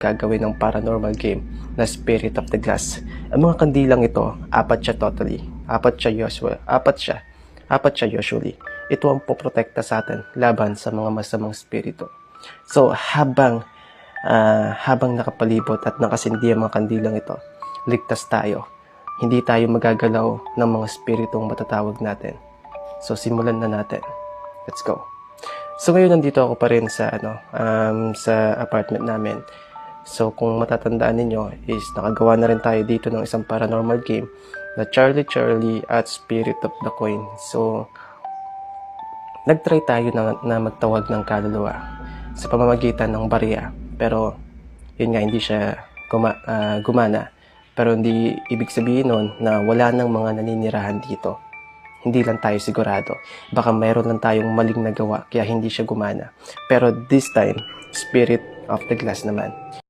gagawin ng paranormal game na Spirit of the Glass. Ang mga kandilang ito, apat siya totally. Apat siya usually. Ito ang poprotekta sa atin laban sa mga masamang spirito. So, habang nakapalibot at nakasindi ang mga kandilang ito, ligtas tayo. Hindi tayo magagalaw ng mga spiritong matatawag natin. So, simulan na natin. Let's go. So, ngayon nandito ako pa rin sa apartment namin. So, kung matatandaan ninyo is nakagawa na rin tayo dito ng isang paranormal game na Charlie Charlie at Spirit of the Coin. So, nagtry tayo na magtawag ng kaluluwa sa pamamagitan ng barya. Pero, yun nga, hindi siya gumana. Pero hindi ibig sabihin nun na wala nang mga naninirahan dito. Hindi lang tayo sigurado. Baka mayroon lang tayong maling nagawa kaya hindi siya gumana. Pero this time, Spirit of the Glass naman.